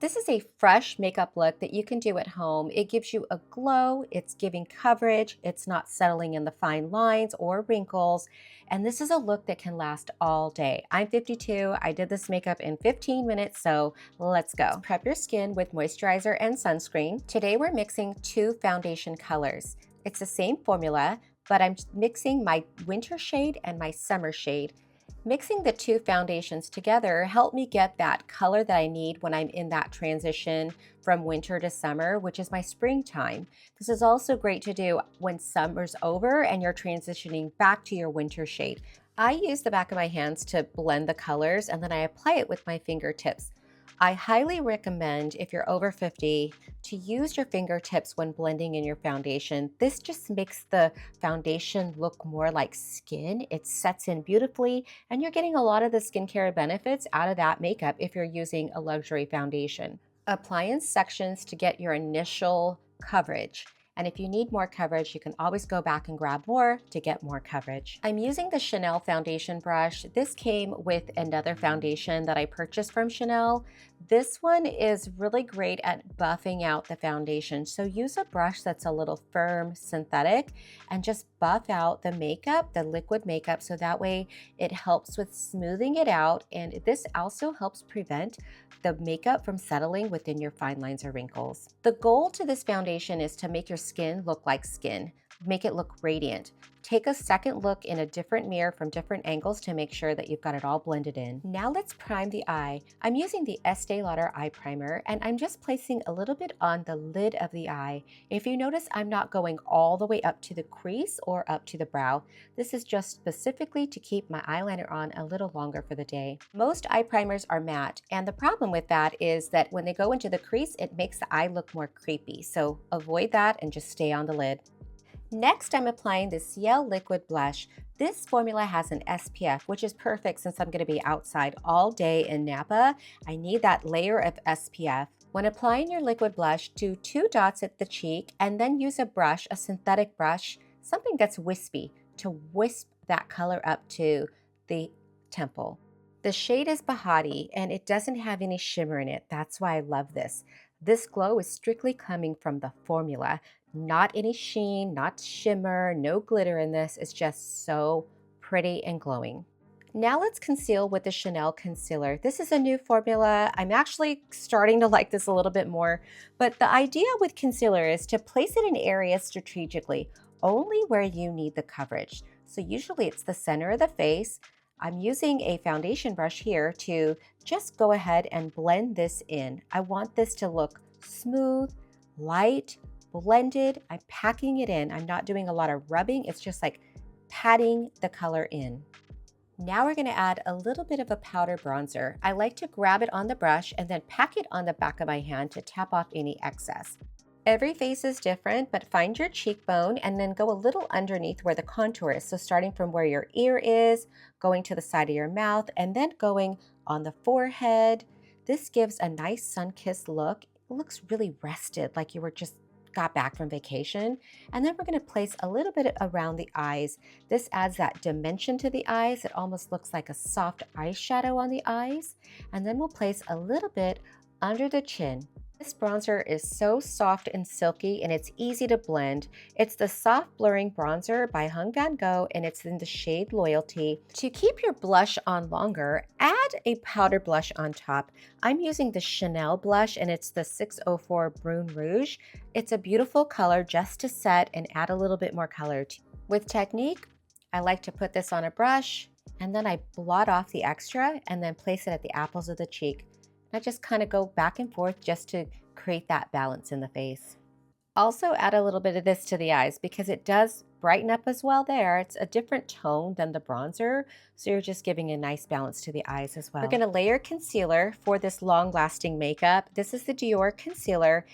This is a fresh makeup look that you can do at home. It gives you a glow, it's giving coverage, it's not settling in the fine lines or wrinkles, and this is a look that can last all day. I'm 52, I did this makeup in 15 minutes, so let's go. Prep your skin with moisturizer and sunscreen. Today we're mixing two foundation colors. It's the same formula, but I'm mixing my winter shade and my summer shade. Mixing the two foundations together helped me get that color that I need when I'm in that transition from winter to summer, which is my springtime. This is also great to do when summer's over and you're transitioning back to your winter shade. I use the back of my hands to blend the colors and then I apply it with my fingertips. I highly recommend, if you're over 50, to use your fingertips when blending in your foundation. This just makes the foundation look more like skin. It sets in beautifully, and you're getting a lot of the skincare benefits out of that makeup if you're using a luxury foundation. Apply in sections to get your initial coverage. And if you need more coverage, you can always go back and grab more to get more coverage. I'm using the Chanel foundation brush. This came with another foundation that I purchased from Chanel. This one is really great at buffing out the foundation. So use a brush that's a little firm, synthetic, and just buff out the makeup, the liquid makeup, so that way it helps with smoothing it out. And this also helps prevent the makeup from settling within your fine lines or wrinkles. The goal to this foundation is to make your skin look like skin, make it look radiant. Take a second look in a different mirror from different angles to make sure that you've got it all blended in. Now let's prime the eye. I'm using the Estée Lauder eye primer and I'm just placing a little bit on the lid of the eye. If you notice, I'm not going all the way up to the crease or up to the brow. This is just specifically to keep my eyeliner on a little longer for the day. Most eye primers are matte, and the problem with that is that when they go into the crease, it makes the eye look more creepy. So avoid that and just stay on the lid. Next, I'm applying the Ciel Liquid Blush. This formula has an SPF, which is perfect since I'm going to be outside all day in Napa. I need that layer of SPF. When applying your liquid blush, do 2 dots at the cheek and then use a brush, a synthetic brush, something that's wispy, to wisp that color up to the temple. The shade is Bahati and it doesn't have any shimmer in it. That's why I love this. This glow is strictly coming from the formula. Not any sheen, not shimmer, no glitter in this. It's just so pretty and glowing. Now let's conceal with the Chanel concealer. This is a new formula. I'm actually starting to like this a little bit more, but the idea with concealer is to place it in areas strategically, only where you need the coverage. So usually it's the center of the face. I'm using a foundation brush here to just go ahead and blend this in. I want this to look smooth, light, blended. I'm packing it in. I'm not doing a lot of rubbing. It's just like patting the color in. Now we're going to add a little bit of a powder bronzer. I like to grab it on the brush and then pack it on the back of my hand to tap off any excess. Every face is different, but find your cheekbone and then go a little underneath where the contour is. So starting from where your ear is, going to the side of your mouth, and then going on the forehead. This gives a nice sun-kissed look. It looks really rested, like you were just got back from vacation. And then we're going to place a little bit around the eyes. This adds that dimension to the eyes. It almost looks like a soft eyeshadow on the eyes. And then we'll place a little bit under the chin. This bronzer is so soft and silky and it's easy to blend. It's the Soft Blurring Bronzer by Hung Van Gogh and it's in the shade Loyalty. To keep your blush on longer, add a powder blush on top. I'm using the Chanel blush and it's the 604 Brune Rouge. It's a beautiful color just to set and add a little bit more color. With technique, I like to put this on a brush and then I blot off the extra and then place it at the apples of the cheek. I just kind of go back and forth just to create that balance in the face. Also add a little bit of this to the eyes because it does brighten up as well there. It's a different tone than the bronzer, so you're just giving a nice balance to the eyes as well. We're going to layer concealer for this long-lasting makeup. This is the Dior concealer,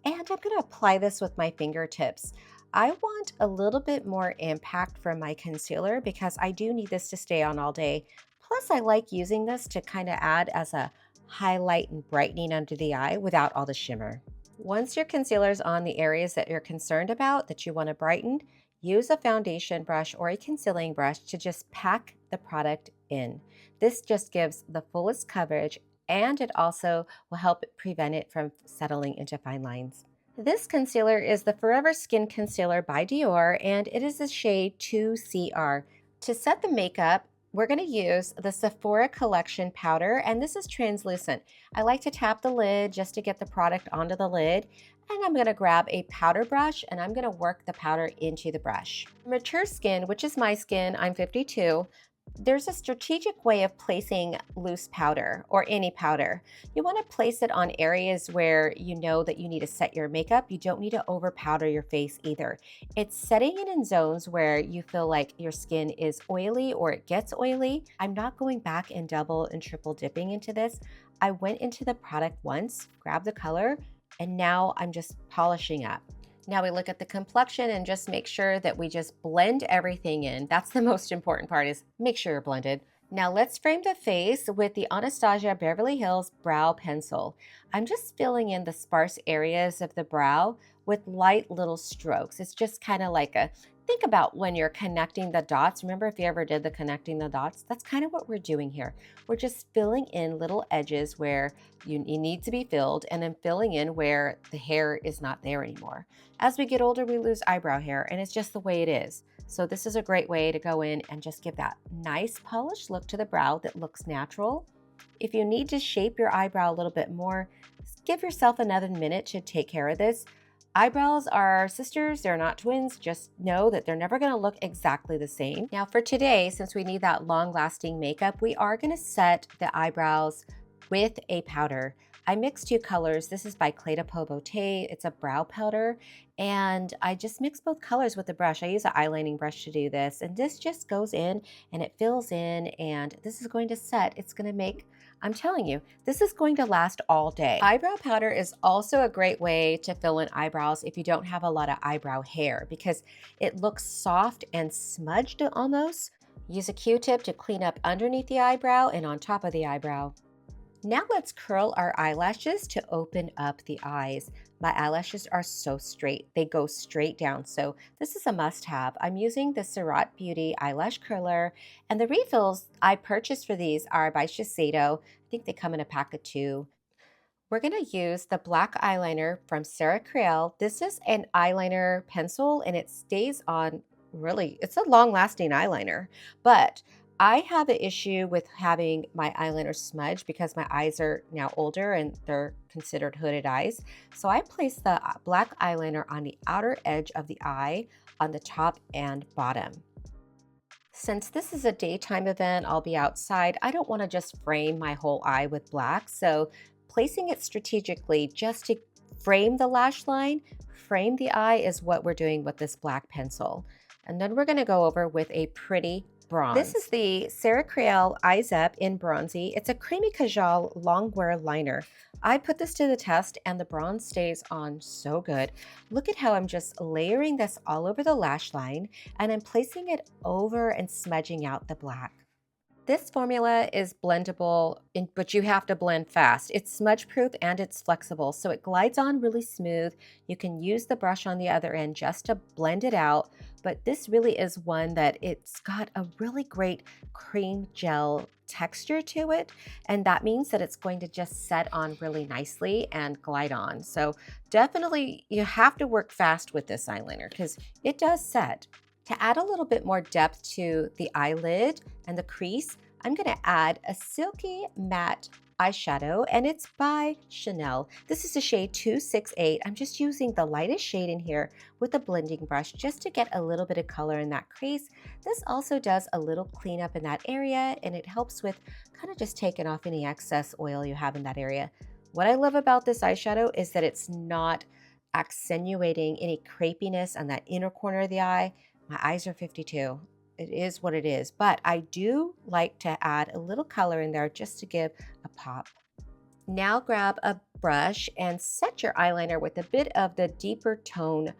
and I'm going to apply this with my fingertips. I want a little bit more impact from my concealer because I do need this to stay on all day. Plus, I like using this to kind of add as a highlight and brightening under the eye without all the shimmer. Once your concealer is on the areas that you're concerned about, that you want to brighten, use a foundation brush or a concealing brush to just pack the product in. This just gives the fullest coverage and it also will help prevent it from settling into fine lines. This concealer is the Forever Skin Concealer by Dior, and it is the shade 2CR. To set the makeup, we're going to use the Sephora Collection powder, and this is translucent. I like to tap the lid just to get the product onto the lid, and I'm going to grab a powder brush and I'm going to work the powder into the brush. Mature skin, which is my skin, I'm 52, there's a strategic way of placing loose powder or any powder. You want to place it on areas where you know that you need to set your makeup. You don't need to over powder your face either. It's setting it in zones where you feel like your skin is oily or it gets oily. I'm not going back and double and triple dipping into this. I went into the product once, grabbed the color, and now I'm just polishing up. Now we look at the complexion and just make sure that we just blend everything in. That's the most important part, is make sure you're blended. Now let's frame the face with the Anastasia Beverly Hills Brow Pencil. I'm just filling in the sparse areas of the brow with light little strokes. It's just kind of like think about when you're connecting the dots. Remember if you ever did the connecting the dots? That's kind of what we're doing here. We're just filling in little edges where you need to be filled, and then filling in where the hair is not there anymore. As we get older, we lose eyebrow hair, and it's just the way it is. So this is a great way to go in and just give that nice polished look to the brow that looks natural. If you need to shape your eyebrow a little bit more, give yourself another minute to take care of this. Eyebrows are sisters, they're not twins. Just know that they're never gonna look exactly the same. Now for today, since we need that long-lasting makeup, we are gonna set the eyebrows with a powder. I mixed two colors. This is by Clé de Peau Beauté. It's a brow powder, and I just mix both colors with the brush. I use an eyelining brush to do this, and this just goes in and it fills in, and this is going to set. It's gonna make, I'm telling you, this is going to last all day. Eyebrow powder is also a great way to fill in eyebrows if you don't have a lot of eyebrow hair, because it looks soft and smudged almost. Use a Q-tip to clean up underneath the eyebrow and on top of the eyebrow. Now let's curl our eyelashes to open up the eyes. My eyelashes are so straight. They go straight down. So this is a must-have. I'm using the Surratt Beauty eyelash curler, and the refills I purchased for these are by Shiseido. I think they come in a pack of 2. We're going to use the black eyeliner from Sarah Creole. This is an eyeliner pencil, and it stays on really, it's a long-lasting eyeliner, but I have an issue with having my eyeliner smudge because my eyes are now older and they're considered hooded eyes. So I place the black eyeliner on the outer edge of the eye on the top and bottom. Since this is a daytime event, I'll be outside. I don't want to just frame my whole eye with black. So placing it strategically just to frame the lash line, frame the eye, is what we're doing with this black pencil. And then we're going to go over with a pretty bronze. This is the Sarah Creole Eyes Up in Bronzy. It's a creamy cajal long wear liner. I put this to the test and the bronze stays on so good. Look at how I'm just layering this all over the lash line, and I'm placing it over and smudging out the black. This formula is blendable, but you have to blend fast. It's smudge proof and it's flexible, so it glides on really smooth. You can use the brush on the other end just to blend it out, but this really is one that it's got a really great cream gel texture to it, and that means that it's going to just set on really nicely and glide on. So definitely you have to work fast with this eyeliner because it does set. To add a little bit more depth to the eyelid and the crease, I'm going to add a silky matte eyeshadow, and it's by Chanel. This is the shade 268. I'm just using the lightest shade in here with a blending brush just to get a little bit of color in that crease. This also does a little cleanup in that area, and it helps with kind of just taking off any excess oil you have in that area. What I love about this eyeshadow is that it's not accentuating any crepiness on that inner corner of the eye. My eyes are 52. It is what it is, but I do like to add a little color in there just to give a pop. Now grab a brush and set your eyeliner with a bit of the deeper tone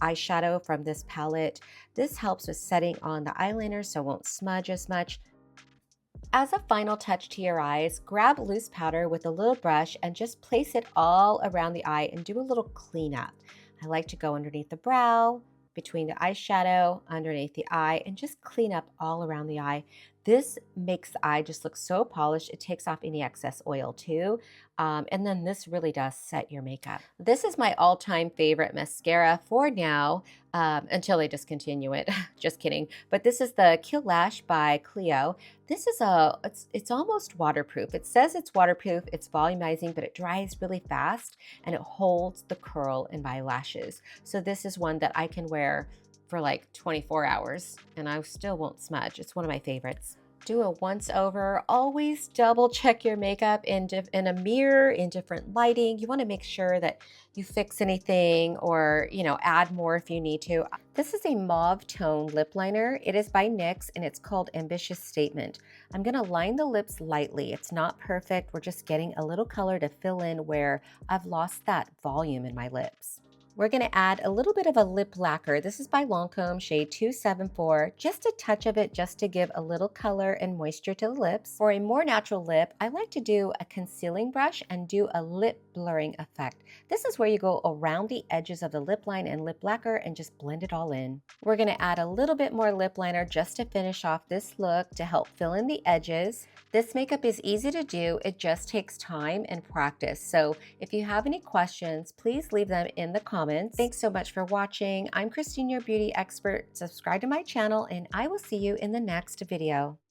eyeshadow from this palette. This helps with setting on the eyeliner so it won't smudge as much. As a final touch to your eyes, grab loose powder with a little brush and just place it all around the eye and do a little cleanup. I like to go underneath the brow, between the eyeshadow, underneath the eye, and just clean up all around the eye. This makes the eye just look so polished. It takes off any excess oil too. And then this really does set your makeup. This is my all-time favorite mascara for now, until they discontinue it. Just kidding. But this is the Kill Lash by Clio. This is it's almost waterproof. It says it's waterproof, it's volumizing, but it dries really fast and it holds the curl in my lashes. So this is one that I can wear for like 24 hours and I still won't smudge. It's one of my favorites. Do a once over. Always double check your makeup in a mirror, in different lighting. You want to make sure that you fix anything or, add more if you need to. This is a mauve tone lip liner. It is by NYX and it's called Ambitious Statement. I'm going to line the lips lightly. It's not perfect. We're just getting a little color to fill in where I've lost that volume in my lips. We're going to add a little bit of a lip lacquer. This is by Lancome, shade 274. Just a touch of it just to give a little color and moisture to the lips. For a more natural lip, I like to do a concealing brush and do a lip blurring effect. This is where you go around the edges of the lip line and lip lacquer and just blend it all in. We're going to add a little bit more lip liner just to finish off this look to help fill in the edges. This makeup is easy to do. It just takes time and practice. So if you have any questions, please leave them in the comments. Thanks so much for watching. I'm Christine, your beauty expert. Subscribe to my channel and I will see you in the next video.